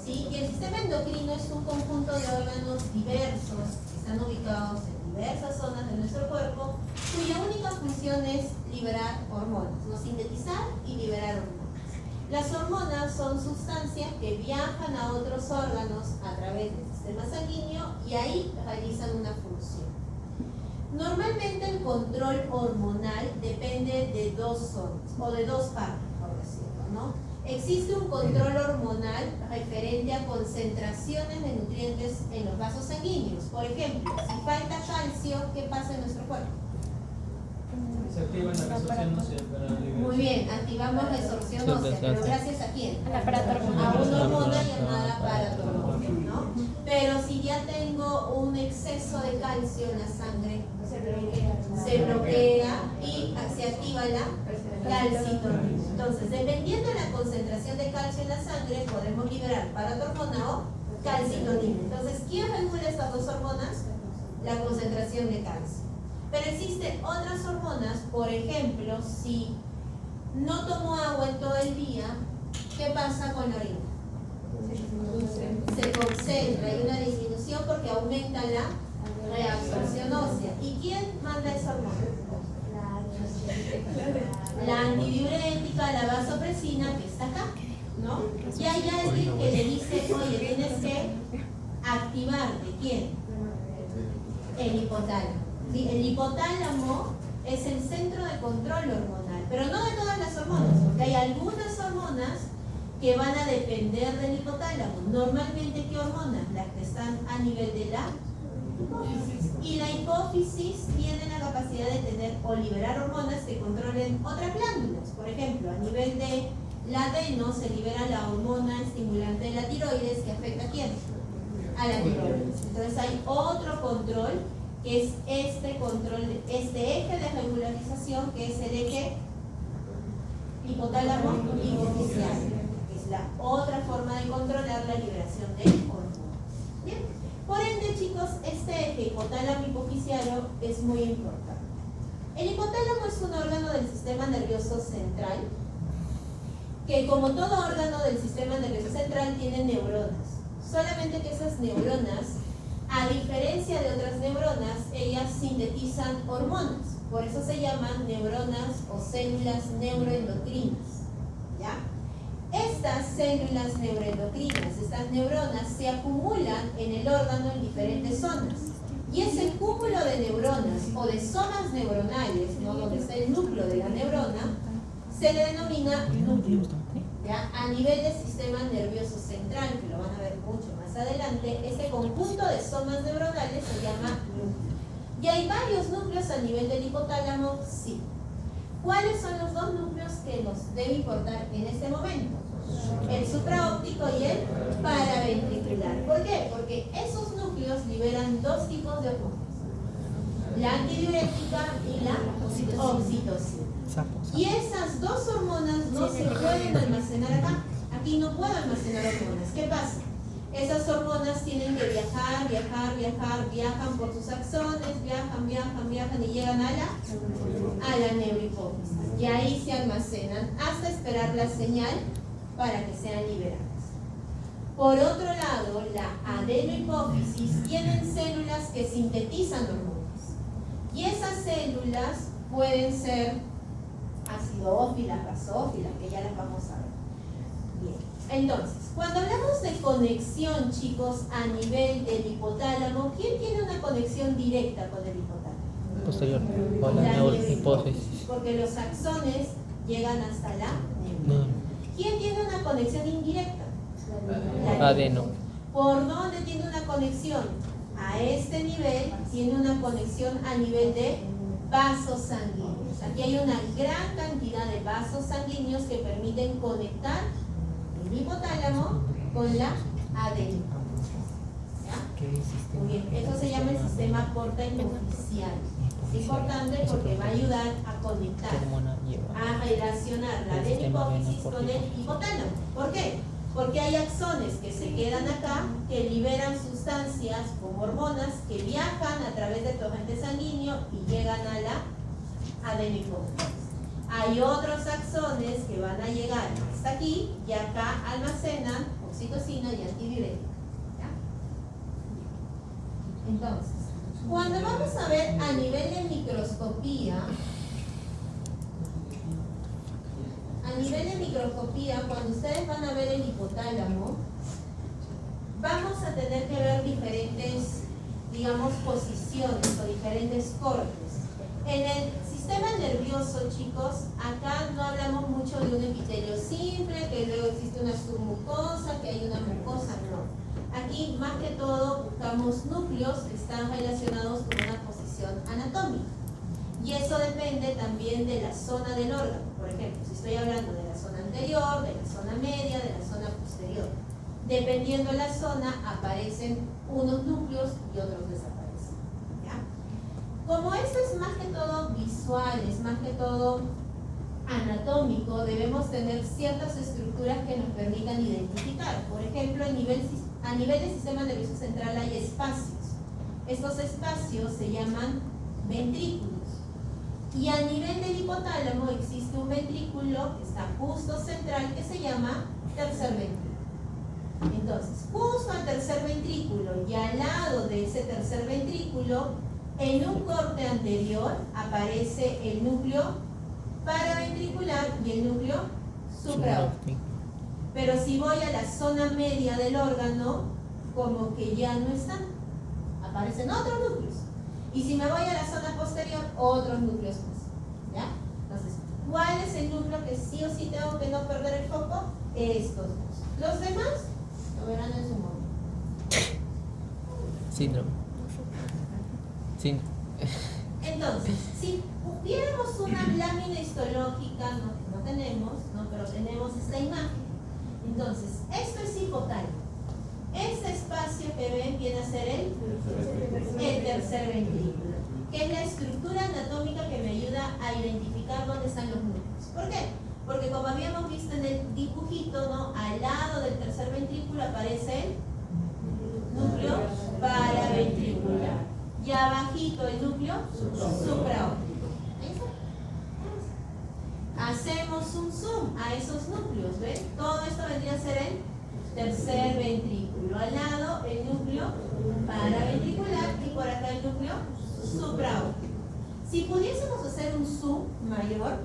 ¿sí? Y el sistema endocrino es un conjunto de órganos diversos que están ubicados en diversas zonas de nuestro cuerpo, cuya única función es liberar hormonas, no sintetizar y liberar hormonas. Las hormonas son sustancias que viajan a otros órganos a través del sistema sanguíneo y ahí realizan una función. Normalmente el control hormonal depende de dos zonas, o de dos partes, por decirlo, ¿no? Existe un control hormonal referente a concentraciones de nutrientes en los vasos sanguíneos. Por ejemplo, si falta calcio, ¿qué pasa en nuestro cuerpo? Se activa la resorción ósea para liberar. Muy bien, activamos la resorción ósea, pero ¿gracias a quién? Al aparato A hormonal. una hormona llamada paratormona, ¿no? Pero si ya tengo un exceso de calcio en la sangre, se bloquea y se activa la calcitonina. Entonces, dependiendo de la concentración de calcio en la sangre, podemos liberar paratormona o calcitonina. Entonces, ¿quién regula estas dos hormonas? La concentración de calcio. Pero existen otras hormonas, por ejemplo, si no tomo agua en todo el día, ¿qué pasa con la orina? Se concentra, hay una disminución porque aumenta la reabsorción ósea. ¿Y quién manda esa hormona? La antidiurética, la vasopresina, que está acá, ¿no? Y hay alguien que le dice, oye, tienes que activarte. ¿Quién? El hipotálamo. ¿Sí? El hipotálamo es el centro de control hormonal, pero no de todas las hormonas, porque hay algunas hormonas que van a depender del hipotálamo. Normalmente, ¿qué hormonas? Las que están a nivel de la hipófisis. Y la hipófisis tiene la capacidad de tener o liberar hormonas que controlen otras glándulas. Por ejemplo, a nivel de la adeno se libera la hormona estimulante de la tiroides que afecta ¿a quién? A la tiroides. Entonces hay otro control que es este control, este eje de regularización, que es el eje hipotálamo hipofisial, que es la otra forma de controlar la liberación de hormonas. ¿Bien? Por ende, chicos, este eje hipotálamo hipofisial es muy importante. El hipotálamo es un órgano del sistema nervioso central que, como todo órgano del sistema nervioso central, tiene neuronas. Solamente que esas neuronas, a diferencia de otras neuronas, ellas sintetizan hormonas. Por eso se llaman neuronas o células neuroendocrinas. ¿Ya? Estas células neuroendocrinas, estas neuronas, se acumulan en el órgano en diferentes zonas. Y ese cúmulo de neuronas o de zonas neuronales, ¿no? Donde está el núcleo de la neurona, se le denomina núcleo. ¿Ya? A nivel del sistema nervioso central, que lo van a ver mucho más adelante, este conjunto de zonas neuronales se llama núcleo. ¿Y hay varios núcleos a nivel del hipotálamo? Sí. ¿Cuáles son los dos núcleos que nos debe importar en este momento? El supraóptico y el paraventricular. ¿Por qué? Porque esos núcleos liberan dos tipos de hormonas: la antidiurética y la oxitocina. Y esas dos hormonas no se pueden almacenar acá. Aquí no puedo almacenar hormonas. ¿Qué pasa? Esas hormonas tienen que viajan por sus axones, viajan y llegan a la neurohipófisis. Y ahí se almacenan hasta esperar la señal para que sean liberadas. Por otro lado, la adenohipófisis tienen células que sintetizan hormonas. Y esas células pueden ser acidófilas, basófilas, que ya las vamos a ver. Bien, entonces, cuando hablamos de conexión, chicos, a nivel del hipotálamo, ¿quién tiene una conexión directa con el hipotálamo? Posterior, o la neurohipófisis. Porque los axones llegan hasta la neurona. ¿Quién tiene una conexión indirecta? La Adeno. ¿Por dónde tiene una conexión? A este nivel tiene una conexión a nivel de vasos sanguíneos. Aquí hay una gran cantidad de vasos sanguíneos que permiten conectar el hipotálamo con la adenohipófisis. ¿Ya? Muy bien, eso se llama el sistema porta hipofisial. Es importante porque va a ayudar a conectar, a relacionar la adenohipófisis con el hipotálamo. ¿Por qué? Porque hay axones que se quedan acá, que liberan sustancias como hormonas que viajan a través del torrente sanguíneo y llegan a la adenohipófisis. Hay otros axones que van a llegar hasta aquí y acá almacenan o oxitocina y antidiurética. ¿Ya? Entonces, cuando vamos a ver a nivel de microscopía, cuando ustedes van a ver el hipotálamo, vamos a tener que ver diferentes, digamos, posiciones o diferentes cortes. En el sistema nervioso, chicos, acá no hablamos mucho de un epitelio simple, que luego existe una submucosa, que hay una mucosa, no. Aquí, más que todo, buscamos núcleos que están relacionados con una posición anatómica. Y eso depende también de la zona del órgano. Por ejemplo, si estoy hablando de la zona anterior, de la zona media, de la zona posterior. Dependiendo de la zona, aparecen unos núcleos y otros desaparecen. ¿Ya? Como esto es más que todo visual, es más que todo anatómico, debemos tener ciertas estructuras que nos permitan identificar. Por ejemplo, a nivel del sistema nervioso central hay espacios. Estos espacios se llaman ventrículos. Y a nivel del hipotálamo existe un ventrículo que está justo central que se llama tercer ventrículo. Entonces, justo al tercer ventrículo y al lado de ese tercer ventrículo, en un corte anterior aparece el núcleo paraventricular y el núcleo supraórtico. Pero si voy a la zona media del órgano, como que ya no están, aparecen otros núcleos. Y si me voy a la zona posterior, otros núcleos más. ¿Ya? Entonces, ¿cuál es el núcleo que sí o sí tengo que no perder el foco? Estos dos. Los demás lo verán en su momento. Síndrome. Entonces, si viéramos una lámina histológica, no tenemos, ¿no? Pero tenemos esta imagen. Entonces, esto es hipotálamo. Este espacio que ven viene a ser el tercer ventrículo, que es la estructura anatómica que me ayuda a identificar dónde están los núcleos. ¿Por qué? Porque como habíamos visto en el dibujito, ¿no? Al lado del tercer ventrículo aparece el núcleo paraventricular y abajito el núcleo supraórtico. Hacemos un zoom a esos núcleos, ¿ven? Todo esto vendría a ser el tercer ventrículo. Al lado el núcleo paraventricular y por acá el núcleo supraórtico. Si pudiésemos hacer un zoom mayor,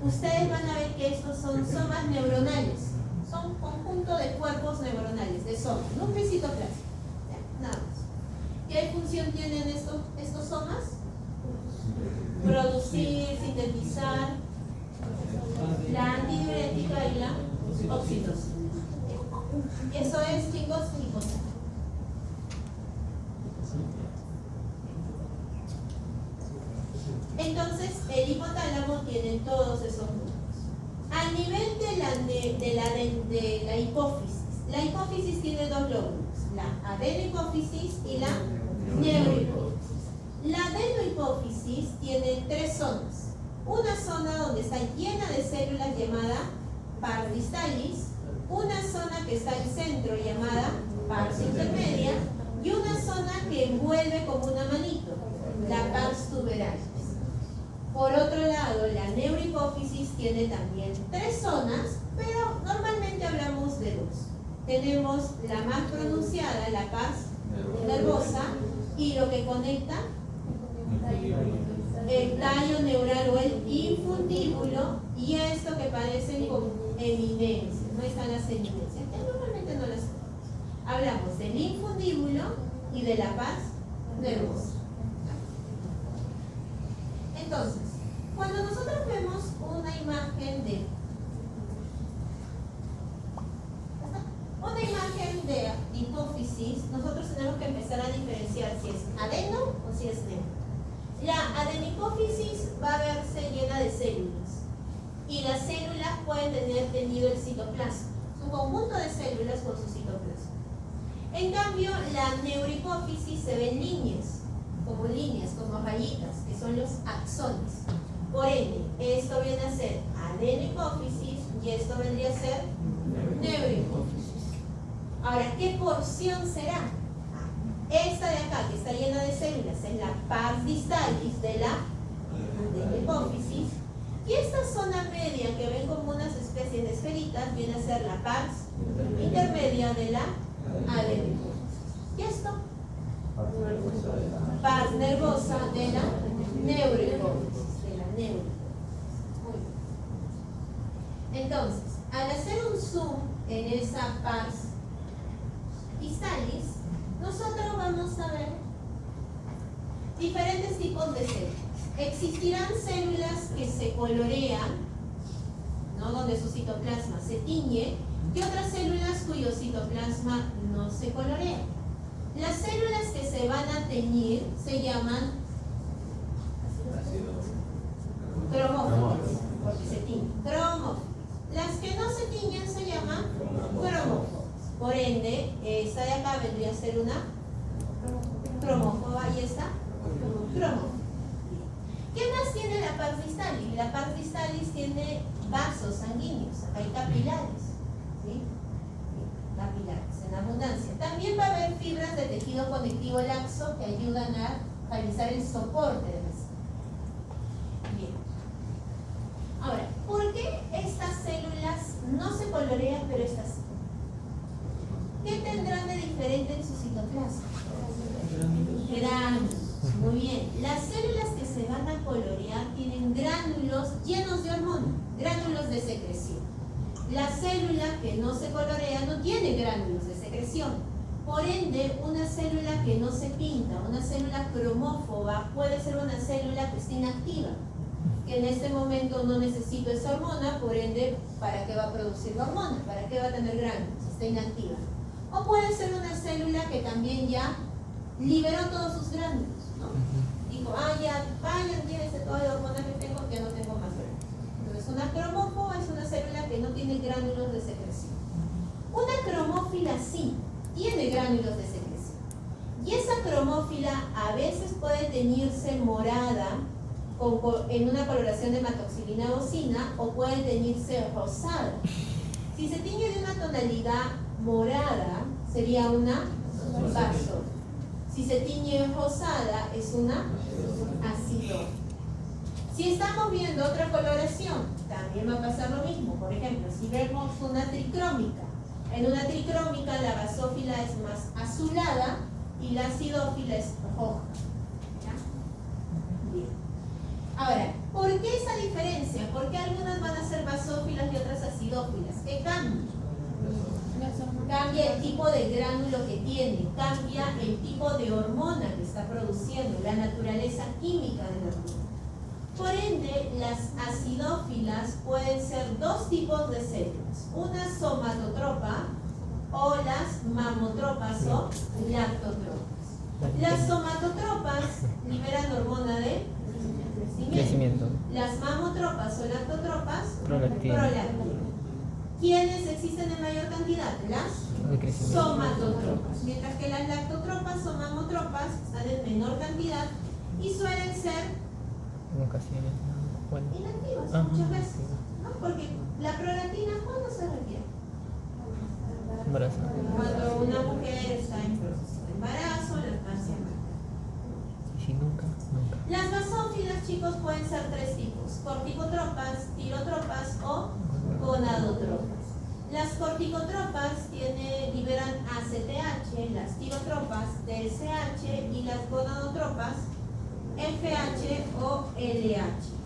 ustedes van a ver que estos son somas neuronales. Son un conjunto de cuerpos neuronales, de somas, núcleo y citoplasma. Nada más. ¿Qué función tienen estos somas? Producir, sintetizar la antidiurética y la oxitocina. Eso es, chicos, hipotálamo. Entonces, el hipotálamo tiene todos esos núcleos. A nivel de la hipófisis, la hipófisis tiene dos lóbulos, la adenohipófisis y la neurohipófisis. La adenohipófisis tiene tres zonas. Una zona donde está llena de células llamada pars distalis, una zona que está al centro llamada pars intermedia y una zona que envuelve como una manito, la pars tuberalis. Por otro lado, la neurohipófisis tiene también tres zonas, pero normalmente hablamos de dos. Tenemos la más pronunciada, la pars nervosa, y lo que conecta el tallo neural o el infundíbulo, y esto que parecen con eminencias, no están las eminencias, que normalmente no las tenemos. Hablamos del infundíbulo y de la pars nervosa. Entonces, cuando nosotros vemos una imagen de hipófisis, nosotros tenemos que empezar a diferenciar si es adeno o si es neuro. La adenihipófisis va a verse llena de células y las células pueden tener tenido el citoplasma. Es un conjunto de células con su citoplasma. En cambio, la neurohipófisis se ven líneas, como rayitas, que son los axones. Por ende, esto viene a ser adenihipófisis y esto vendría a ser neurohipófisis. Ahora, ¿qué porción será? Esta de acá, que está llena de células, es la pars distalis de la adenihipófisis. Y esta zona media, que ven como unas especies de esferitas, viene a ser la pars intermedia de la adenohipófisis. ¿Y esto? Paz nervosa de la neurohipófisis. Muy bien. Entonces, al hacer un zoom en esa pars histalis, nosotros vamos a ver diferentes tipos de células. Existirán células que se colorean, ¿no? Donde su citoplasma se tiñe, y otras células cuyo citoplasma no se colorea. Las células que se van a teñir se llaman cromófilas, porque se tiñen. Cromófilas. Las que no se tiñen se llaman cromóforas. Por ende, esta de acá vendría a ser una cromófoba y esta cromófoba. ¿Qué más tiene la pars histalis? La pars histalis tiene vasos sanguíneos, acá hay capilares, ¿sí? Capilares en abundancia. También va a haber fibras de tejido conectivo laxo que ayudan a realizar el soporte de la célula. Bien. Ahora, ¿por qué estas células no se colorean pero estas sí? ¿Qué tendrán de diferente en su citoplasma? Gránulos. Muy bien. Las células que se van a colorear tienen gránulos llenos de hormonas, gránulos de secreción. La célula que no se colorea no tiene gránulos de secreción. Por ende, una célula que no se pinta, una célula cromófoba, puede ser una célula que esté inactiva, que en este momento no necesita esa hormona, por ende, ¿para qué va a producir la hormona? ¿Para qué va a tener gránulos? Está inactiva. O puede ser una célula que también ya liberó todos sus gránulos, ¿no? Dijo, ya, vayan, llévense toda la hormona que tengo, ya no tengo más gránulos. Entonces, una cromófoba es una célula que no tiene gránulos de secreción. Una cromófila sí tiene gránulos de secreción. Y esa cromófila a veces puede teñirse morada en una coloración de hematoxilina bocina o puede teñirse rosada. Si se tiñe de una tonalidad morada, sería una basófila. Si se tiñe rosada, es una acidófila. Si estamos viendo otra coloración, también va a pasar lo mismo. Por ejemplo, si vemos una tricrómica, en una tricrómica la basófila es más azulada y la acidófila es roja. ¿Ya? Bien. Ahora, ¿por qué esa diferencia? ¿Por qué algunas van a ser basófilas y otras acidófilas? ¿Qué cambia? Cambia el tipo de gránulo que tiene, cambia el tipo de hormona que está produciendo, la naturaleza química de la hormona. Por ende, las acidófilas pueden ser dos tipos de células, una somatotropa o las mamotropas o lactotropas. Las somatotropas liberan hormona de crecimiento. Las mamotropas o lactotropas, prolactina. ¿Quiénes existen en mayor cantidad? Las somatotropas. Mientras que las lactotropas o mamotropas están en menor cantidad y suelen ser inactivas muchas veces, ¿no? Porque la prolactina, ¿cuándo se requiere? Cuando una mujer está en proceso de embarazo, lactancia materna. ¿Y si nunca? Las basófilas, chicos, pueden ser tres tipos: corticotropas, tirotropas o gonadotropas. Las corticotropas liberan ACTH, las tirotropas TSH y las gonadotropas FH o LH.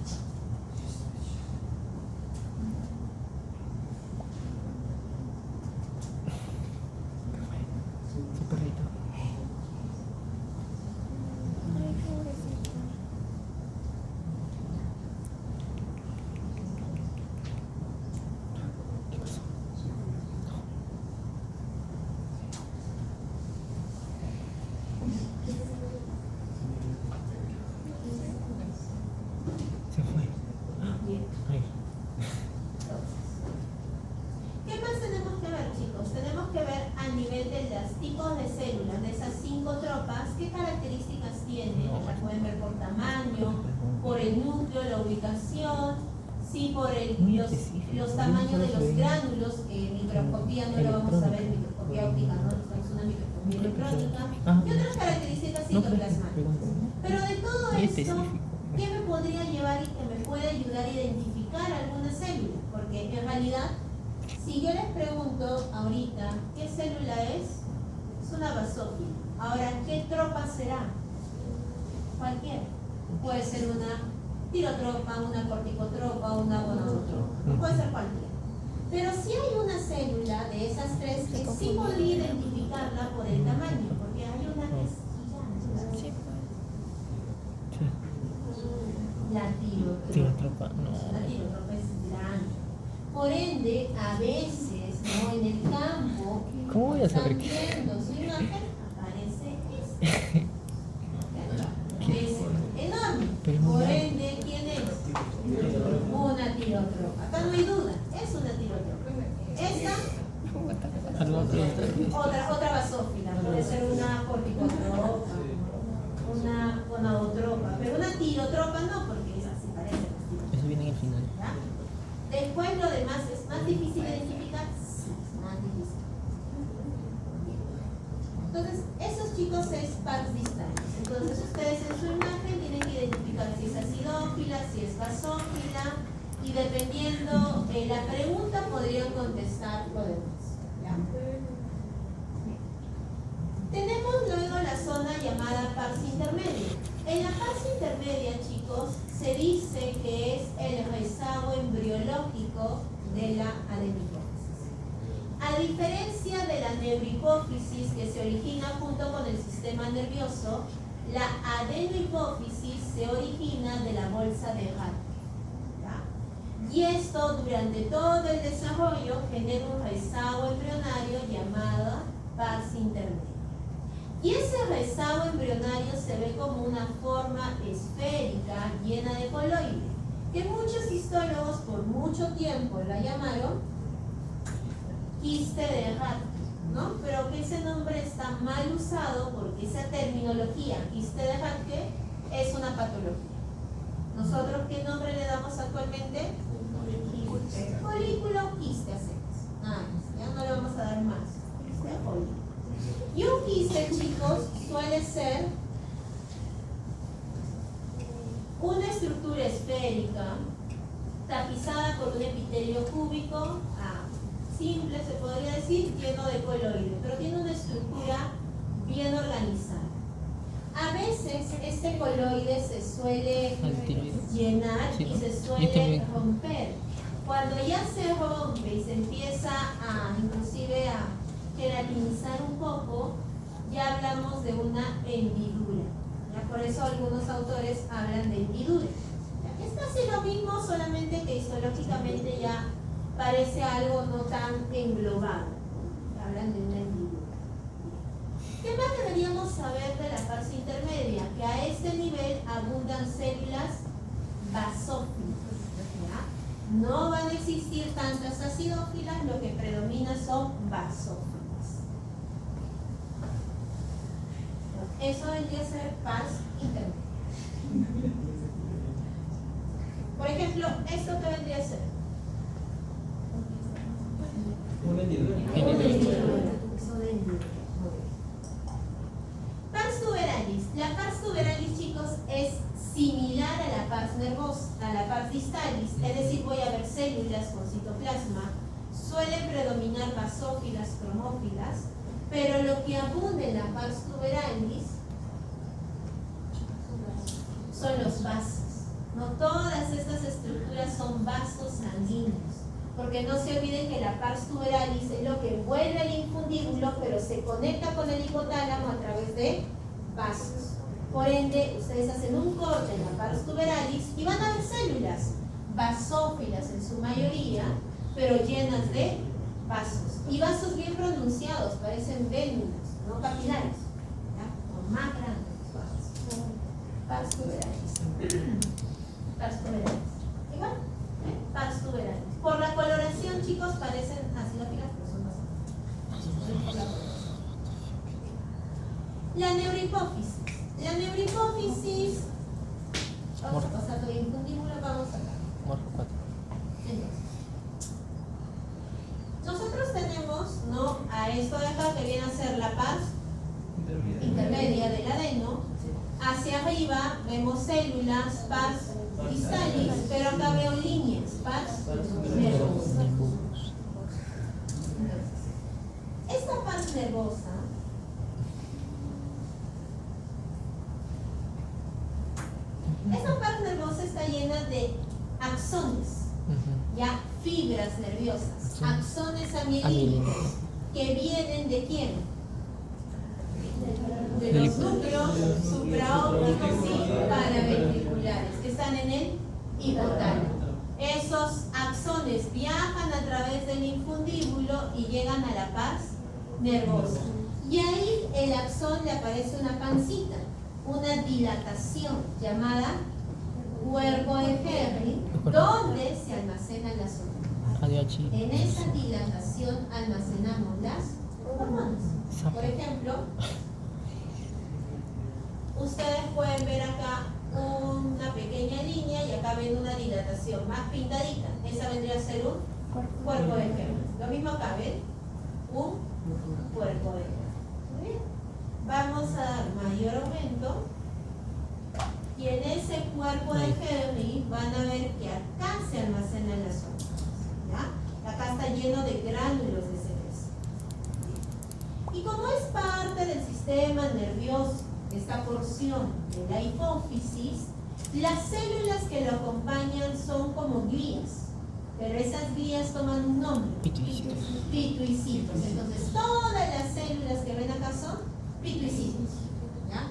Sí, por los tamaños de los gránulos, que en microscopía no lo vamos a ver, en microscopía óptica no, es una microscopía electrónica, y otras características citoplasmáticas. Pero de todo esto, ¿qué me podría llevar y que me puede ayudar a identificar alguna célula? Porque en realidad Si yo les pregunto ahorita, ¿qué célula es? Es una basófila. Ahora, ¿qué tropa será? Cualquiera. Puede ser una tirotropa, una corticotropa, una gonadotropa. Puede ser cualquiera. Pero si hay una célula de esas tres que sí podría identificarla por el tamaño, porque hay una que es gigante. Sí. La tirotropa. Tirotropa, no. La tirotropa es grande. Por ende, a veces, ¿no? En el campo, ¿Cómo voy a saber están qué? viendo su imagen, aparece esta. Es enorme. Pero muy Por grande. ende, ¿quién es? Una tirotropa. Acá no hay duda, es una tirotropa. Esta, otra basófila, puede ser una corticotropa, una gonadotropa, pero una tirotropa no, porque esa se parece a las tirotropas. Eso viene al final. ¿Ya? Después lo demás es más difícil de identificar. Sí, es más difícil. Bien. Entonces, esos chicos es pars distales. Entonces, ustedes en su imagen tienen que identificar si es acidófila, si es basófila, y dependiendo la pregunta podrían contestar lo demás. ¿Ya? Bien. Tenemos luego la zona llamada pars intermedia. En la pars intermedia, chicos, se dice que es el rezago embriológico de la adenihipófisis. A diferencia de la neurohipófisis que se origina junto con el sistema nervioso, la adenohipófisis se origina de la bolsa de Rath. Y esto durante todo el desarrollo genera un rezago embrionario llamado pars intermedia. Y ese rezago embrionario se ve como una forma esférica llena de coloide, que muchos histólogos por mucho tiempo la llamaron quiste de Rath, ¿no? Pero que ese nombre está mal usado porque esa terminología, quiste de Rath, es una patología. ¿Nosotros qué nombre le damos actualmente? Folículo quiste hacemos. Ya no le vamos a dar más. Quiste o folículo. Y un quiste, chicos, suele ser una estructura esférica tapizada por un epitelio cúbico, simple se podría decir, lleno de coloide, pero tiene una estructura bien organizada. A veces este coloide se suele llenar y se suele romper. Cuando ya se rompe y se empieza inclusive a gelatinizar un poco, ya hablamos de una hendidura. ¿Ya? Por eso algunos autores hablan de hendidura. ¿Ya? Es casi lo mismo, solamente que histológicamente ya parece algo no tan englobado. Hablan de una hendidura. ¿Qué más deberíamos saber de la pars intermedia? Que a este nivel abundan células basófilas. ¿Ya? No van a existir tantas acidófilas, lo que predomina son basófilas. Eso vendría a ser pars intermedia. Por ejemplo, ¿esto qué vendría a ser? Una hendidura. Pars tuberalis. La pars tuberalis, chicos, es similar a la pars nervosa, a la pars distalis, es decir, voy a ver células con citoplasma. Suelen predominar basófilas, cromófilas, pero lo que abunda en la pars tuberalis son los vasos. No todas estas estructuras son vasos sanguíneos, porque no se olviden que la pars tuberalis es lo que envuelve el infundíbulo, pero se conecta con el hipotálamo a través de vasos. Por ende, ustedes hacen un corte en la pars tuberalis y van a ver células basófilas en su mayoría, pero llenas de vasos. Y vasos bien pronunciados, parecen vénulas, no capilares, ¿ya? O más grandes los vasos. Pars tuberalis. Pars tuberalis. Igual, pars tuberalis. Por la coloración, chicos, parecen acidófilas, pero son basófilas. La neurohipófisis. La neurohipófisis. Vamos a pasar todo el infundíbulo, vamos acá. Morfo 4. Entonces, nosotros tenemos, ¿no?, a esto de acá que viene a ser la pars intermedia del adeno. Hacia arriba vemos células, pars distalis, pero acá veo líneas, pars nervosas. pars nervosa está llena de axones, ya fibras nerviosas, axones amielínicos, que vienen ¿de quién? De los núcleos supraópticos y paraventriculares que están en el hipotálamo. Esos axones viajan a través del infundíbulo y llegan a la pars nervosa. Y ahí el axón le aparece una pancita, una dilatación llamada cuerpo de Henry, donde se almacenan las hormonas. En esa dilatación almacenamos las hormonas. Por ejemplo, ustedes pueden ver acá una pequeña línea y acá ven una dilatación más pintadita. Esa vendría a ser un cuerpo de Henry. Lo mismo acá, ¿ven? Un cuerpo de Henry. Muy bien. Vamos a dar mayor aumento. Y en ese cuerpo de Henry van a ver que acá se almacenan las hormonas, ¿ya? Acá está lleno de gránulos de secreción. Y como es parte del sistema nervioso, esta porción de la hipófisis, las células que lo acompañan son como glías, pero esas glías toman un nombre: pituicitos. Entonces todas las células que ven acá son pituicitos, ¿ya?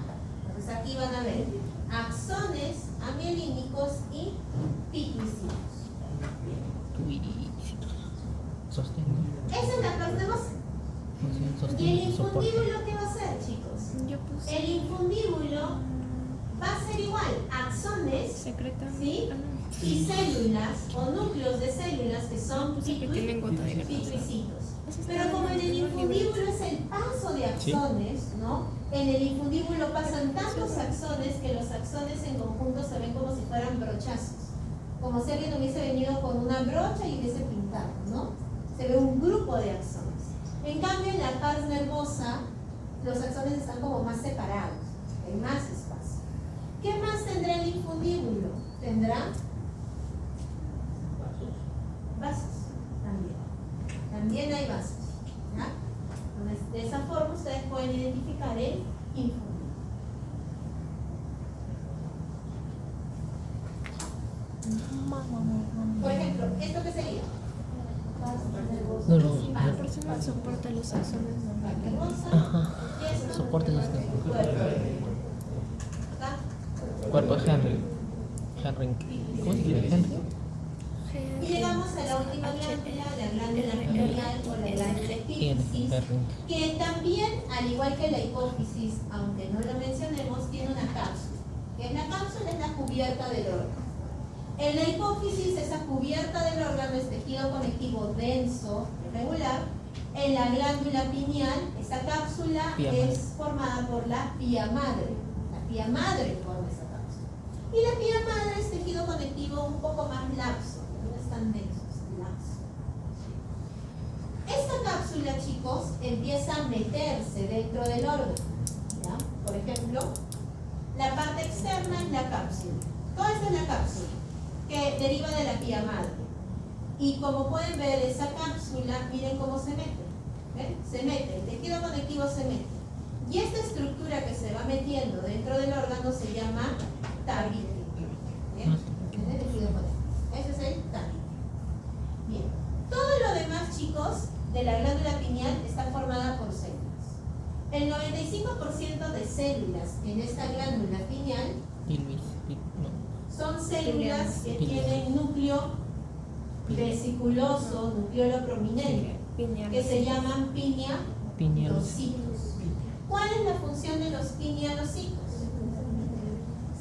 Entonces aquí van a ver axones amielínicos y pituicitos. Esa es la pars nervosa. ¿Y el infundíbulo qué va a hacer, chicos? El infundíbulo va a ser igual, axones, ¿sí? Y células o núcleos de células que son pituicitos. Pero como en el infundíbulo es el paso de axones, ¿no? En el infundíbulo pasan tantos axones que los axones en conjunto se ven como si fueran brochazos. Como si alguien hubiese venido con una brocha y hubiese pintado, ¿no? Se ve un grupo de axones. En cambio, en la pars nervosa, los axones están como más separados, hay más espacio. ¿Qué más tendrá el infundíbulo? Tendrá vasos también. También hay vasos, ¿ya? Entonces, de esa forma ustedes pueden identificar el infundíbulo. Por ejemplo, ¿esto qué sería? Soporta los axones. Soporte los Acá. cuerpo de Henry. ¿Cómo se llama? Henry. Y llegamos a la última glándula, la glándula pineal o la glándula epífisis, que también, al igual que la hipófisis, aunque no lo mencionemos, tiene una cápsula. ¿Qué es la cápsula? Es la cubierta del órgano. En la hipófisis, esa cubierta del órgano es tejido conectivo denso, irregular. En la glándula pineal, esa cápsula es formada por la pía madre. La pía madre forma esa cápsula. Y la pía madre es tejido conectivo un poco más laxo, no es tan denso, es laxo. Esta cápsula, chicos, empieza a meterse dentro del órgano, ¿ya? Por ejemplo, la parte externa es la cápsula. Toda esta es la cápsula, que deriva de la pía madre. Y como pueden ver, esa cápsula, miren cómo se mete. ¿Ven? Se mete, el tejido conectivo se mete. Y esta estructura que se va metiendo dentro del órgano se llama tabique. ¿Bien? Es el tejido conectivo. Ese es el tabique. Bien. Todo lo demás, chicos, de la glándula pineal está formada por células. El 95% de células en esta glándula pineal son células que tienen núcleo vesiculoso, nucleolo prominente, que se llaman pinealocitos. ¿Cuál es la función de los pinealocitos?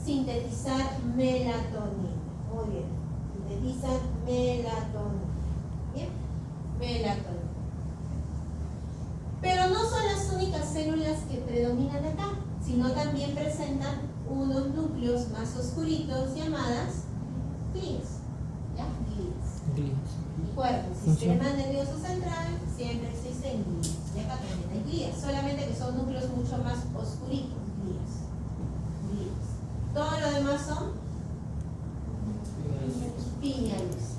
Sintetizar melatonina. Muy bien. Sintetizan melatonina. Bien. Melatonina. Pero no son las únicas células que predominan acá, sino también presentan unos núcleos más oscuritos llamadas glías. ¿Ya? Glías. Recuerden, sistema nervioso central, siempre existen glías. Y acá también hay glías, solamente que son núcleos mucho más oscuritos. Glías. Todo lo demás son pinealocitos.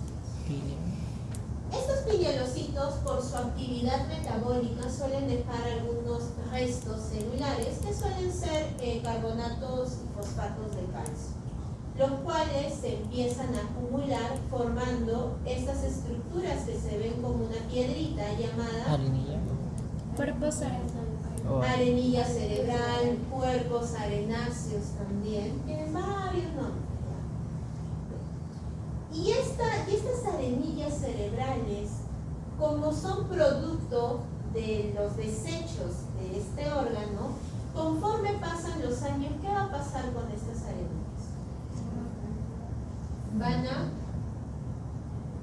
Estos pinealocitos quinerocitos, por su actividad metabólica, suelen dejar algunos restos celulares que suelen ser carbonatos y fosfatos de calcio, los cuales se empiezan a acumular formando estas estructuras que se ven como una piedrita llamada Arenilla. Cuerpos arenados. O arenilla cerebral, cuerpos arenáceos también, tienen varios nombres. Y estas arenillas cerebrales, como son producto de los desechos de este órgano, conforme pasan los años, ¿qué va a pasar con estas arenillas? Van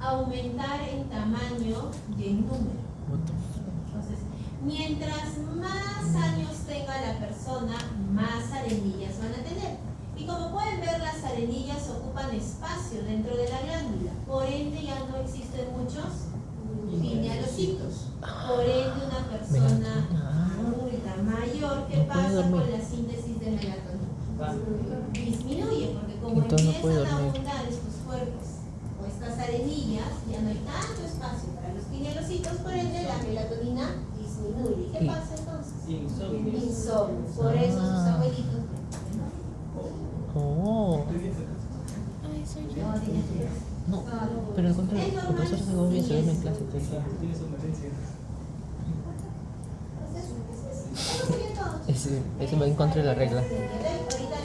a aumentar en tamaño y en número. Entonces, mientras más años tenga la persona, más arenillas van a tener. Y como pueden ver, las arenillas ocupan espacio dentro de la glándula. Por ende, ya no existen muchos pinealocitos. Por ende, una persona adulta mayor, ¿qué No puede pasa dormir. con la síntesis de melatonina? Disminuye, porque como Entonces no puede empiezan a dormir. abundar estos cuerpos o estas arenillas, ya no hay tanto espacio para los pinealocitos, por ende la melatonina disminuye. ¿Qué pasa entonces? Insomnio. Insomnio. Por eso sus Ah. abuelitos Oh, Ay, soy yo. no tienen fiebre. no, pero al contrario, el profesor se duerme y se duerme en clase todo el día. Tiene somnolencia. Entonces, eso sería todo. Ese va en contra de la regla. Ahorita